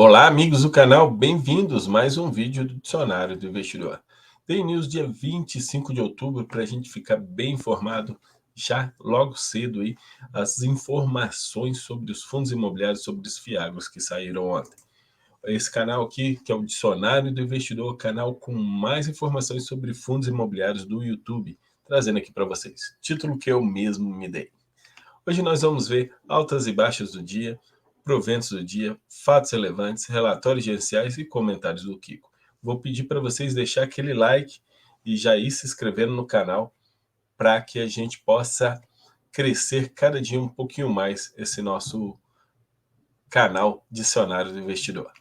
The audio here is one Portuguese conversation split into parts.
Olá, amigos do canal, bem-vindos a mais um vídeo do Dicionário do Investidor. Tem news dia 25 de outubro para a gente ficar bem informado, já logo cedo aí, as informações sobre os fundos imobiliários, sobre os fiagros que saíram ontem. Esse canal aqui, que é o Dicionário do Investidor, canal com mais informações sobre fundos imobiliários do YouTube, trazendo aqui para vocês. Título que eu mesmo me dei. Hoje nós vamos ver altas e baixas do dia, proventos do dia, fatos relevantes, relatórios gerenciais e comentários do Kiko. Vou pedir para vocês deixar aquele like e já ir se inscrevendo no canal para que a gente possa crescer cada dia um pouquinho mais esse nosso canal Dicionário do Investidor.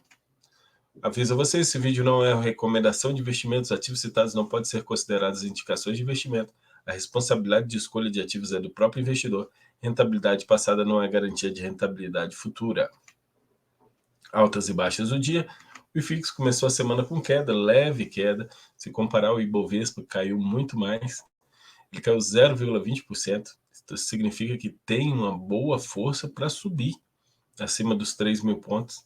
Aviso a vocês, esse vídeo não é uma recomendação de investimentos, ativos citados não podem ser considerados indicações de investimento. A responsabilidade de escolha de ativos é do próprio investidor. Rentabilidade passada não é garantia de rentabilidade futura. Altas e baixas do dia. O IFIX começou a semana com queda, leve queda. Se comparar ao Ibovespa, caiu muito mais. Ele caiu 0,20%. Isso significa que tem uma boa força para subir acima dos 3.000 pontos.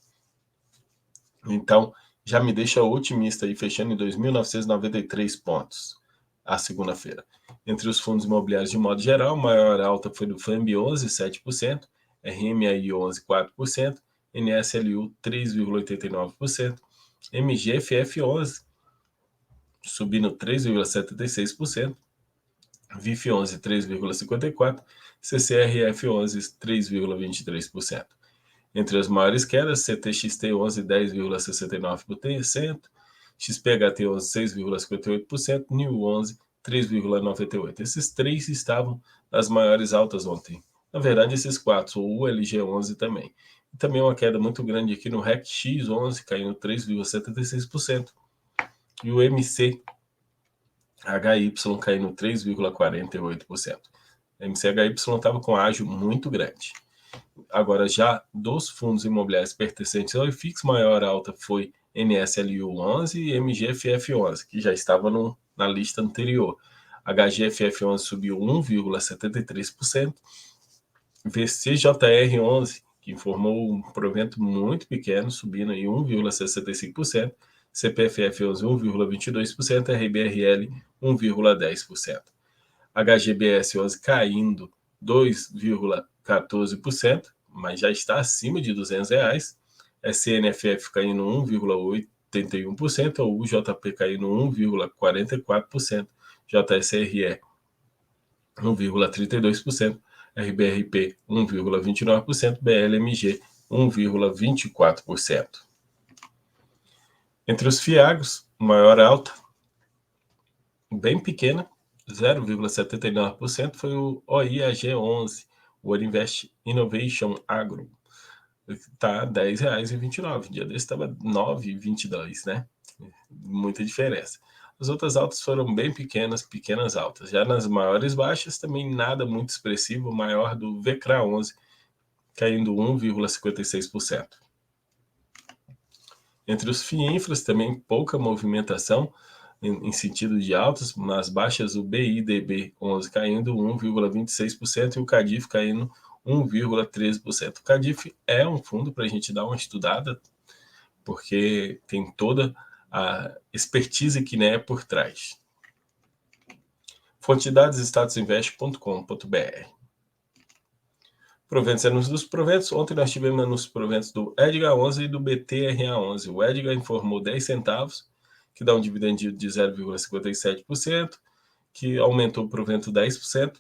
Então, já me deixa otimista aí, fechando em 2.993 pontos a segunda-feira. Entre os fundos imobiliários de modo geral, a maior alta foi do FAMB 11, 7%, RMAI 11, 4%, NSLU 3,89%, MGFF 11, subindo 3,76%, VIF 11, 3,54%, CCRF 11, 3,23%. Entre as maiores quedas, CTXT 11, 10,69%, XPHT 11, 6,58%, NIO 11, 3,98%. Esses três estavam nas maiores altas ontem. Na verdade, esses quatro, o ULG 11 também. E também uma queda muito grande aqui no RECX 11, caindo 3,76%. E o MCHY caindo 3,48%. O MCHY estava com ágio muito grande. Agora, já dos fundos imobiliários pertencentes ao IFIX, maior alta foi NSLU 11 e MGFF 11, que já estava na lista anterior. HGFF 11 subiu 1,73%, VCJR 11, que informou um provento muito pequeno, subindo em 1,65%, CPFF 11, 1,22%, RBRL 1,10%. HGBS 11 caindo 2,14%, mas já está acima de R$200. SNFF caindo 1,81%, ou UJP caindo 1,44%, JSRE 1,32%, RBRP 1,29%, BLMG 1,24%. Entre os fiagros, maior alta, bem pequena, 0,79% foi o OIAG11, o Orinvest Innovation Agro. Está R$ 10,29. O dia desse estava R$ 9,22, né? Muita diferença. As outras altas foram bem pequenas altas. Já nas maiores baixas, também nada muito expressivo, maior do VCRA 11, caindo 1,56%. Entre os FIINFRAs, também pouca movimentação, em sentido de altas, nas baixas o BIDB 11 caindo 1,26% e o CADIF caindo 1,13%. O CADIF é um fundo para a gente dar uma estudada, porque tem toda a expertise que é por trás. Fonte de dados statusinvest.com.br. Proventos e anúncios dos proventos. Ontem nós tivemos anúncios proventos do Edgar 11 e do BTRA 11. O Edgar informou 10 centavos, que dá um dividend yield de 0,57%, que aumentou o provento 10%.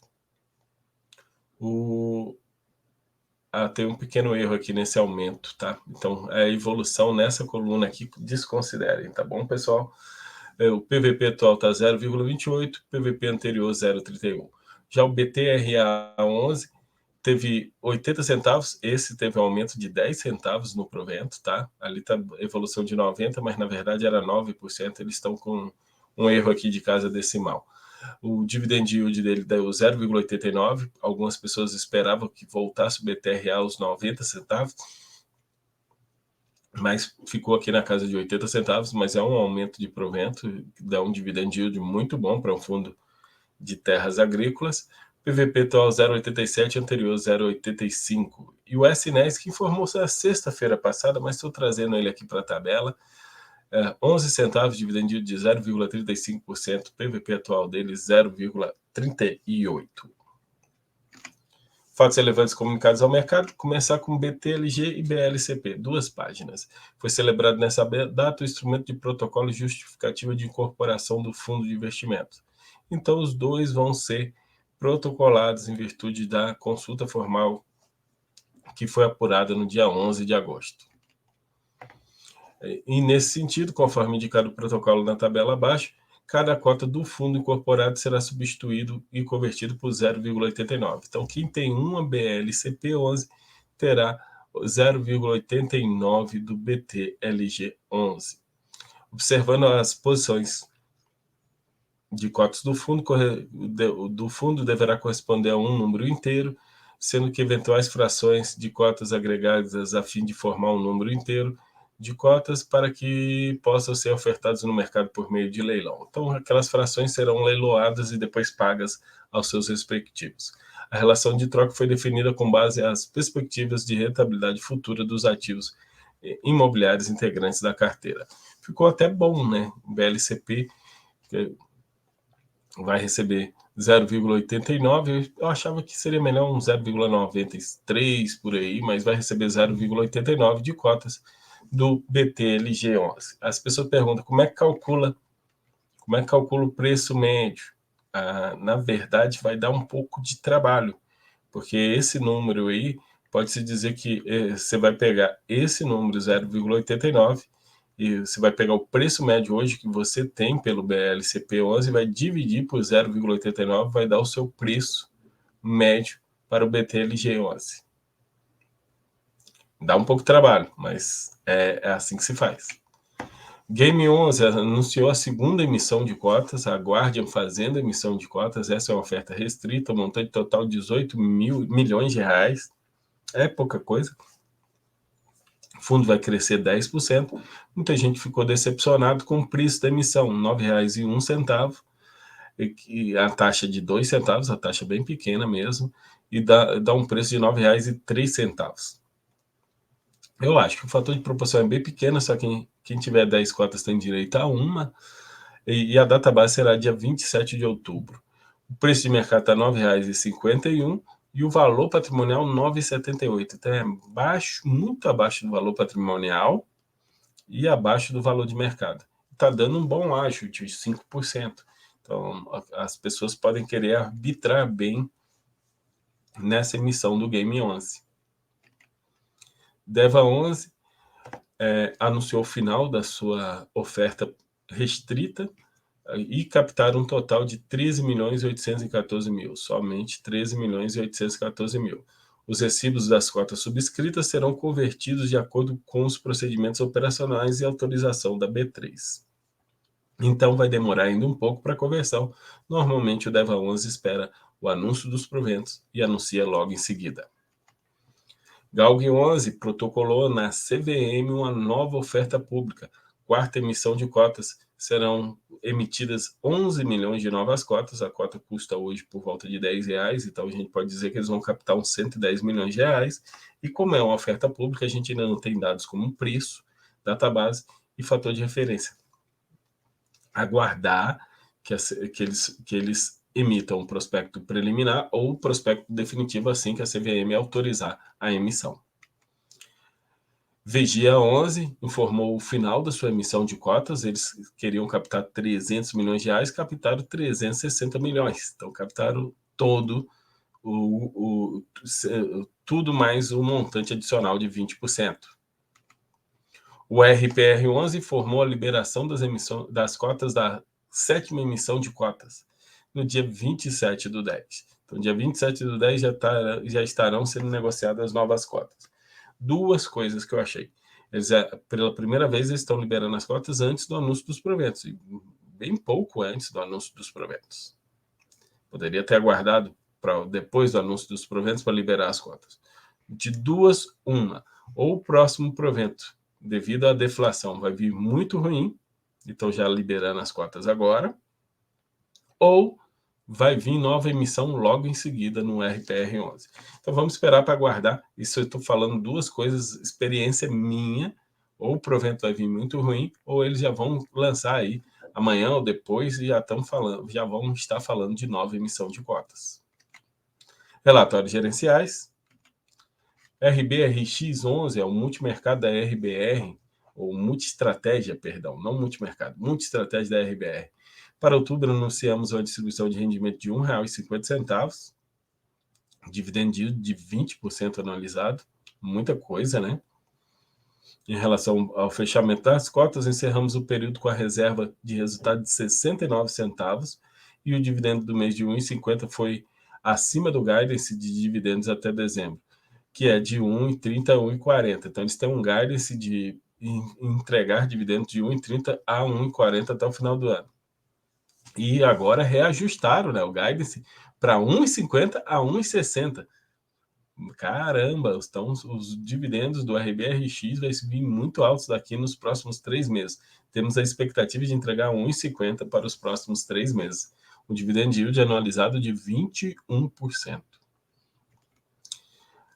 Tem um pequeno erro aqui nesse aumento, tá? Então, a evolução nessa coluna aqui, desconsiderem, tá bom, pessoal? O PVP atual está 0,28, PVP anterior 0,31. Já o BTRA 11 teve 80 centavos, esse teve um aumento de 10 centavos no provento, tá? Ali está evolução de 90, mas na verdade era 9%, eles estão com um erro aqui de casa decimal. O dividend yield dele deu 0,89, algumas pessoas esperavam que voltasse o BTRA aos 90 centavos, mas ficou aqui na casa de 80 centavos, mas é um aumento de provento, dá um dividend yield muito bom para um fundo de terras agrícolas. PVP atual 0,87, anterior 0,85. E o SNES, que informou na sexta-feira passada, mas estou trazendo ele aqui para a tabela, 11 centavos, dividend yield de 0,35%, PVP atual dele 0,38. Fatos relevantes comunicados ao mercado, começar com BTLG e BLCP, 2 páginas. Foi celebrado nessa data o instrumento de protocolo justificativa de incorporação do fundo de investimento. Então, os dois vão ser protocolados em virtude da consulta formal que foi apurada no dia 11 de agosto. E nesse sentido, conforme indicado o protocolo na tabela abaixo, cada cota do fundo incorporado será substituído e convertido por 0,89. Então, quem tem uma BLCP11 terá 0,89 do BTLG11. Observando as posições de cotas do fundo deverá corresponder a um número inteiro, sendo que eventuais frações de cotas agregadas a fim de formar um número inteiro de cotas para que possam ser ofertados no mercado por meio de leilão. Então, aquelas frações serão leiloadas e depois pagas aos seus respectivos. A relação de troca foi definida com base nas perspectivas de rentabilidade futura dos ativos imobiliários integrantes da carteira. Ficou até bom, né? O BLCP vai receber 0,89, eu achava que seria melhor um 0,93 por aí, mas vai receber 0,89 de cotas do BTLG11. As pessoas perguntam como é que calcula o preço médio. Na verdade, vai dar um pouco de trabalho, porque esse número aí, pode-se dizer que você vai pegar esse número 0,89 e você vai pegar o preço médio hoje que você tem pelo BLCP11 e vai dividir por 0,89, vai dar o seu preço médio para o BTLG11. Dá um pouco de trabalho, mas é assim que se faz. Game 11 anunciou a segunda emissão de cotas, a Guardian fazendo emissão de cotas. Essa é uma oferta restrita, montante total de 18 milhões de reais. É pouca coisa. O fundo vai crescer 10%. Muita gente ficou decepcionado com o preço da emissão, R$ 9,01, e a taxa de 2 centavos, a taxa bem pequena mesmo, e dá um preço de R$ 9,03. Eu acho que o fator de proporção é bem pequeno, só que quem tiver 10 cotas tem direito a uma, e a data base será dia 27 de outubro. O preço de mercado está R$ 9,51 e o valor patrimonial R$ 9,78. Então é baixo, muito abaixo do valor patrimonial e abaixo do valor de mercado. Está dando um bom ágio de 5%. Então as pessoas podem querer arbitrar bem nessa emissão do Game 11. Deva 11 anunciou o final da sua oferta restrita e captaram um total de 13.814.000, somente 13.814.000. Os recibos das cotas subscritas serão convertidos de acordo com os procedimentos operacionais e autorização da B3. Então vai demorar ainda um pouco para a conversão. Normalmente o Deva 11 espera o anúncio dos proventos e anuncia logo em seguida. Galg 11 protocolou na CVM uma nova oferta pública. Quarta emissão de cotas, serão emitidas 11 milhões de novas cotas. A cota custa hoje por volta de R$10, então a gente pode dizer que eles vão captar uns 110 milhões de reais. E como é uma oferta pública, a gente ainda não tem dados como preço, database e fator de referência. Aguardar que eles emitam um prospecto preliminar ou prospecto definitivo assim que a CVM autorizar a emissão. Vigia 11 informou o final da sua emissão de cotas. Eles queriam captar 300 milhões de reais, captaram 360 milhões. Então, captaram todo tudo mais um montante adicional de 20%. O RPR11 informou a liberação das cotas da 7ª emissão de cotas no dia 27 do 10. Então, dia 27 do 10 já estarão sendo negociadas as novas cotas. Duas coisas que eu achei. Pela primeira vez, eles estão liberando as cotas antes do anúncio dos proventos, e bem pouco antes do anúncio dos proventos. Poderia ter aguardado para depois do anúncio dos proventos para liberar as cotas. De duas, uma. Ou o próximo provento, devido à deflação, vai vir muito ruim, então já liberando as cotas agora, ou vai vir nova emissão logo em seguida no RPR11. Então vamos esperar para aguardar. Isso eu estou falando duas coisas, experiência minha, ou o provento vai vir muito ruim, ou eles já vão lançar aí amanhã ou depois e já vão estar falando de nova emissão de cotas. Relatórios gerenciais. RBRX11 é o multimercado da RBR, ou multiestratégia, perdão, não multimercado, multiestratégia da RBR. Para outubro, anunciamos uma distribuição de rendimento de R$ 1,50, dividend yield de 20% anualizado, muita coisa, né? Em relação ao fechamento das cotas, encerramos o período com a reserva de resultado de 69 centavos e o dividendo do mês de 1,50 foi acima do guidance de dividendos até dezembro, que é de 1,30 a 1,40. Então, eles têm um guidance de entregar dividendos de 1,30 a 1,40 até o final do ano. E agora reajustaram, né, o guidance para 1,50 a 1,60. Caramba, então os dividendos do RBRX vai vir muito altos daqui nos próximos 3 meses. Temos a expectativa de entregar 1,50 para os próximos 3 meses. O dividend yield anualizado de 21%.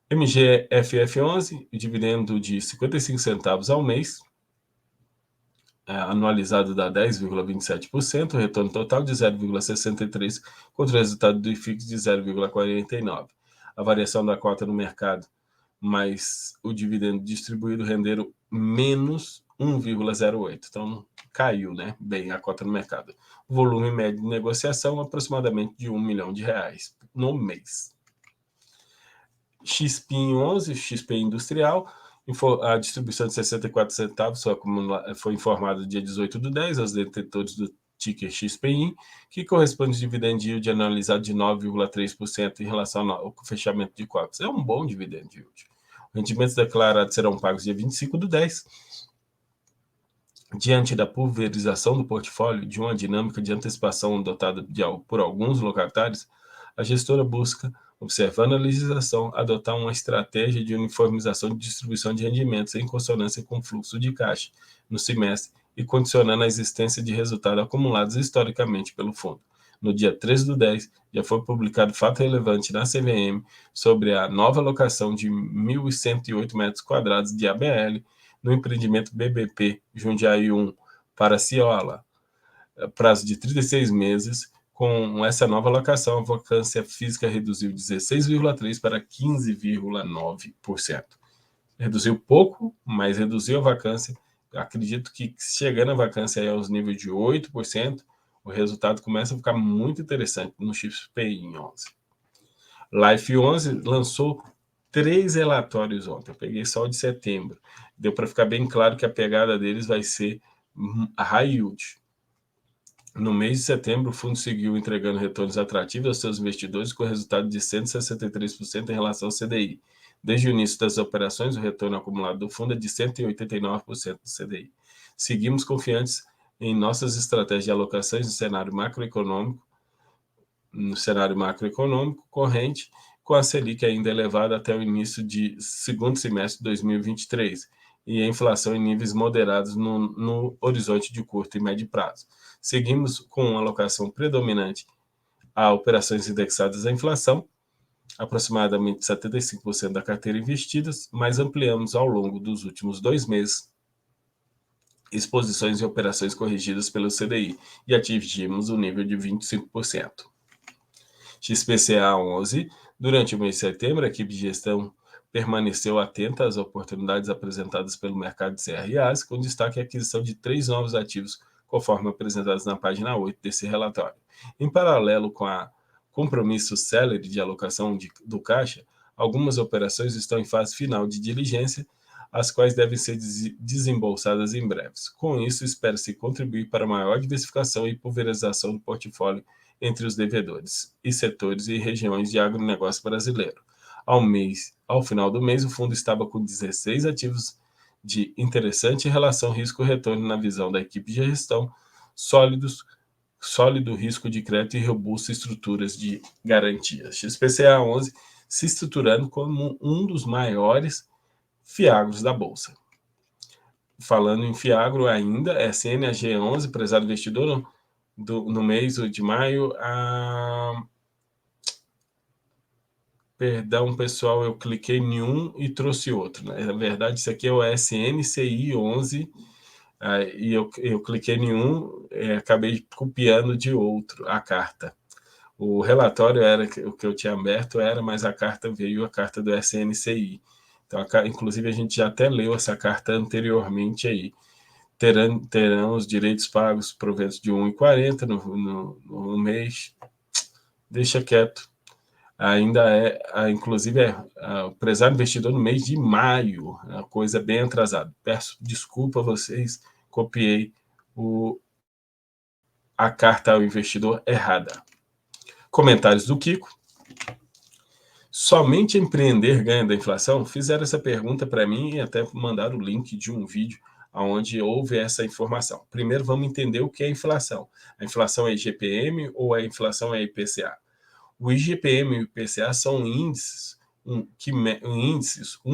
MGFF11, o dividendo de 55 centavos ao mês, anualizado dá 10,27%, retorno total de 0,63 contra o resultado do IFIX de 0,49. A variação da cota no mercado mais o dividendo distribuído renderam menos 1,08. Então, caiu, né, bem a cota no mercado. O volume médio de negociação aproximadamente de R$ 1 milhão no mês. XPIN11, XP Industrial, a distribuição de 64 centavos foi informada no dia 18/10 aos detentores do ticker XPIN, que corresponde ao dividend yield anualizado de 9,3% em relação ao fechamento de cotas. É um bom dividend yield. Rendimentos declarados serão pagos dia 25/10. Diante da pulverização do portfólio de uma dinâmica de antecipação adotada por alguns locatários, a gestora busca, observando a legislação, adotar uma estratégia de uniformização de distribuição de rendimentos em consonância com o fluxo de caixa no semestre e condicionando a existência de resultados acumulados historicamente pelo fundo. No dia 13/10, já foi publicado fato relevante na CVM sobre a nova alocação de 1.108 metros quadrados de ABL no empreendimento BBP Jundiaí 1 para Ciola, prazo de 36 meses. Com essa nova alocação, a vacância física reduziu de 16,3% para 15,9%. Reduziu pouco, mas reduziu a vacância. Acredito que chegando a vacância aí aos níveis de 8%, o resultado começa a ficar muito interessante no XPI 11. Life 11 lançou 3 relatórios ontem, eu peguei só o de setembro. Deu para ficar bem claro que a pegada deles vai ser a high yield. No mês de setembro, o fundo seguiu entregando retornos atrativos aos seus investidores com resultado de 163% em relação ao CDI. Desde o início das operações, o retorno acumulado do fundo é de 189% do CDI. Seguimos confiantes em nossas estratégias de alocações no cenário macroeconômico corrente, com a Selic ainda elevada até o início de segundo semestre de 2023 e a inflação em níveis moderados no horizonte de curto e médio prazo. Seguimos com uma alocação predominante a operações indexadas à inflação, aproximadamente 75% da carteira investidas, mas ampliamos ao longo dos últimos 2 meses exposições e operações corrigidas pelo CDI e atingimos o nível de 25%. XPCA 11, durante o mês de setembro, a equipe de gestão permaneceu atenta às oportunidades apresentadas pelo mercado de CRAs, com destaque à aquisição de 3 novos ativos, conforme apresentados na página 8 desse relatório. Em paralelo com a compromisso célere de alocação do caixa, algumas operações estão em fase final de diligência, as quais devem ser desembolsadas em breves. Com isso, espera-se contribuir para maior diversificação e pulverização do portfólio entre os devedores e setores e regiões de agronegócio brasileiro. Ao final do mês, o fundo estava com 16 ativos de interessante relação risco-retorno na visão da equipe de gestão, sólido risco de crédito e robustas estruturas de garantias. XPCA 11 se estruturando como um dos maiores fiagros da Bolsa. Falando em fiagro ainda, SNAG 11, prezado investidor, no mês de maio, perdão, pessoal, eu cliquei em um e trouxe outro, né? Na verdade, isso aqui é o SNCI 11, e eu cliquei em um, acabei copiando de outro a carta. O relatório era o que eu tinha aberto, mas a carta veio, a carta do SNCI. Então, inclusive, a gente já até leu essa carta anteriormente aí. Terão os direitos pagos proventos de 1,40 no mês. Deixa quieto. Ainda inclusive, o prezado investidor no mês de maio, a coisa bem atrasada. Peço desculpa a vocês, copiei a carta ao investidor errada. Comentários do Kiko. Somente empreender ganha da inflação? Fizeram essa pergunta para mim e até mandaram o link de um vídeo onde houve essa informação. Primeiro, vamos entender o que é inflação. A inflação é IGPM ou a inflação é IPCA? O IGPM e o IPCA são índices,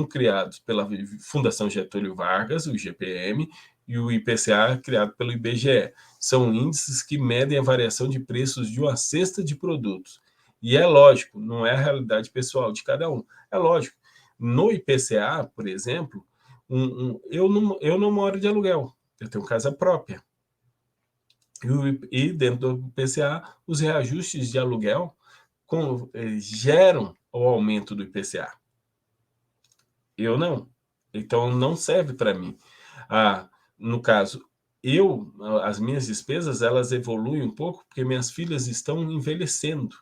criados pela Fundação Getúlio Vargas, o IGPM, e o IPCA criado pelo IBGE. São índices que medem a variação de preços de uma cesta de produtos. E é lógico, não é a realidade pessoal de cada um. É lógico. No IPCA, por exemplo, eu não moro de aluguel, eu tenho casa própria. E dentro do IPCA, os reajustes de aluguel geram o aumento do IPCA. Eu não. Então, não serve para mim. No caso, as minhas despesas, elas evoluem um pouco porque minhas filhas estão envelhecendo.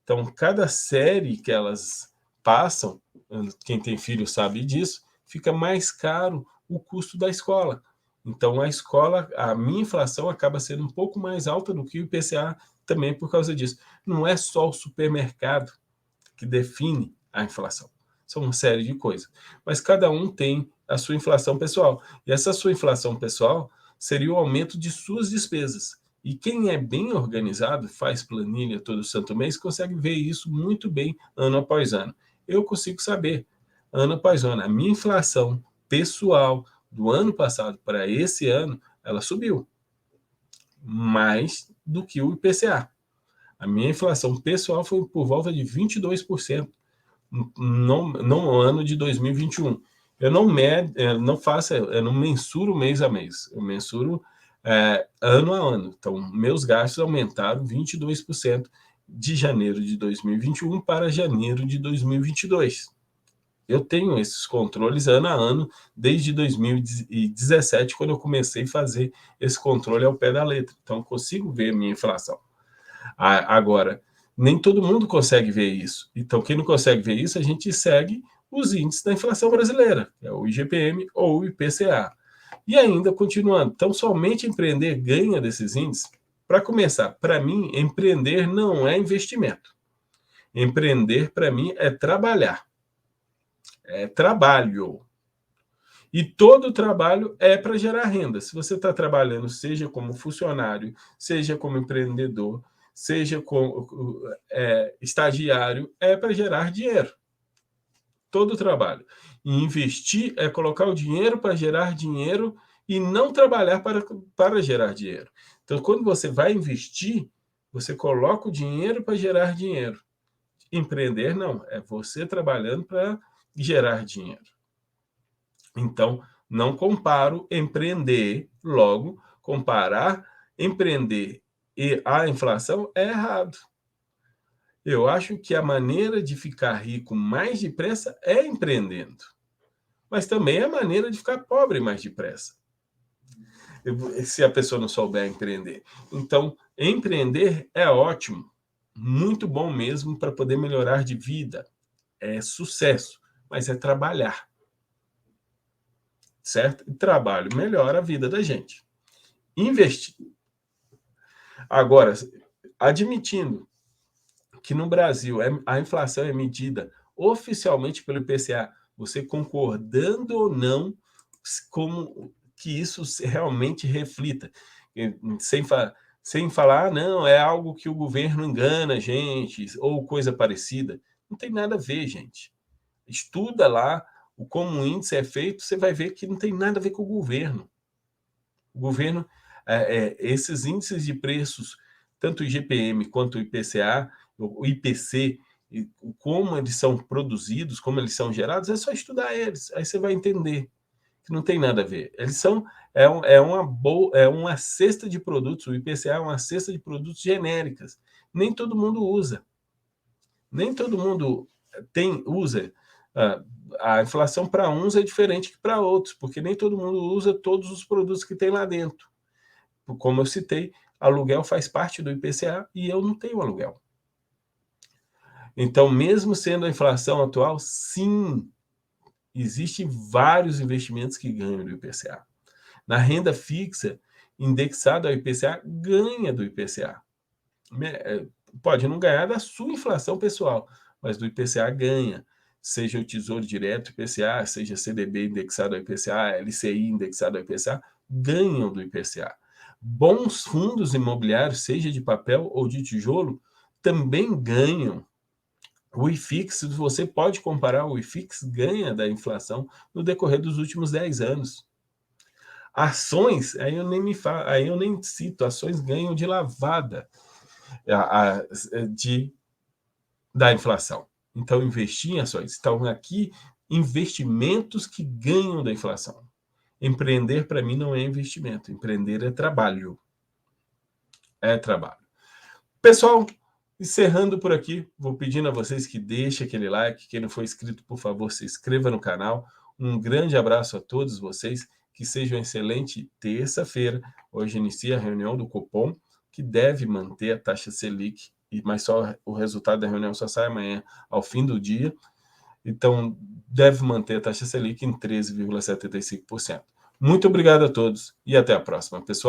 Então, cada série que elas passam, quem tem filho sabe disso, fica mais caro o custo da escola. Então, a minha inflação acaba sendo um pouco mais alta do que o IPCA também por causa disso. Não é só o supermercado que define a inflação. São uma série de coisas. Mas cada um tem a sua inflação pessoal. E essa sua inflação pessoal seria o aumento de suas despesas. E quem é bem organizado, faz planilha todo santo mês, consegue ver isso muito bem ano após ano. Eu consigo saber, ano após ano, a minha inflação pessoal do ano passado para esse ano, ela subiu mais do que o IPCA. A minha inflação pessoal foi por volta de 22% no ano de 2021. Eu não mensuro mês a mês, eu mensuro ano a ano. Então, meus gastos aumentaram 22% de janeiro de 2021 para janeiro de 2022. Eu tenho esses controles ano a ano desde 2017, quando eu comecei a fazer esse controle ao pé da letra. Então, eu consigo ver a minha inflação. Agora, nem todo mundo consegue ver isso. Então, quem não consegue ver isso, a gente segue os índices da inflação brasileira, que é o IGPM ou o IPCA. E ainda, continuando, então, somente empreender ganha desses índices? Para começar, para mim, empreender não é investimento. Empreender, para mim, é trabalhar. É trabalho. E todo trabalho é para gerar renda. Se você está trabalhando, seja como funcionário, seja como empreendedor, seja como estagiário, é para gerar dinheiro. Todo trabalho. E investir é colocar o dinheiro para gerar dinheiro e não trabalhar para gerar dinheiro. Então, quando você vai investir, você coloca o dinheiro para gerar dinheiro. Empreender, não. É você trabalhando para gerar dinheiro. Então, não comparo empreender, logo, comparar empreender e a inflação é errado. Eu acho que a maneira de ficar rico mais depressa é empreendendo. Mas também é a maneira de ficar pobre mais depressa, se a pessoa não souber empreender. Então, empreender é ótimo, muito bom mesmo para poder melhorar de vida. É sucesso, mas é trabalhar. Certo? E trabalho melhora a vida da gente. Investir. Agora, admitindo que no Brasil a inflação é medida oficialmente pelo IPCA, você concordando ou não como que isso realmente reflita, sem falar, não, é algo que o governo engana a gente, ou coisa parecida. Não tem nada a ver, gente. Estuda lá como o índice é feito, você vai ver que não tem nada a ver com o governo. O governo esses índices de preços, tanto o IGPM quanto o IPCA, o IPC, como eles são produzidos, como eles são gerados, é só estudar eles, aí você vai entender que não tem nada a ver. Eles são uma cesta de produtos, o IPCA é uma cesta de produtos genéricas. Nem todo mundo usa. Nem todo mundo usa. A inflação para uns é diferente que para outros, porque nem todo mundo usa todos os produtos que tem lá dentro. Como eu citei, aluguel faz parte do IPCA e eu não tenho aluguel. Então, mesmo sendo a inflação atual, sim, existem vários investimentos que ganham do IPCA. Na renda fixa, indexado ao IPCA, ganha do IPCA. Pode não ganhar da sua inflação pessoal, mas do IPCA ganha. Seja o Tesouro Direto IPCA, seja CDB indexado ao IPCA, LCI indexado ao IPCA, ganham do IPCA. Bons fundos imobiliários, seja de papel ou de tijolo, também ganham. O IFIX, você pode comparar, o IFIX ganha da inflação no decorrer dos últimos 10 anos. Ações, aí eu nem cito, ações ganham de lavada da inflação. Então, investir em ações. Estão aqui investimentos que ganham da inflação. Empreender, para mim, não é investimento. Empreender é trabalho. É trabalho. Pessoal, encerrando por aqui, vou pedindo a vocês que deixem aquele like. Quem não for inscrito, por favor, se inscreva no canal. Um grande abraço a todos vocês. Que seja uma excelente terça-feira. Hoje inicia a reunião do Copom, que deve manter a taxa Selic, mas só o resultado da reunião só sai amanhã, ao fim do dia. Então, deve manter a taxa Selic em 13,75%. Muito obrigado a todos e até a próxima, pessoal.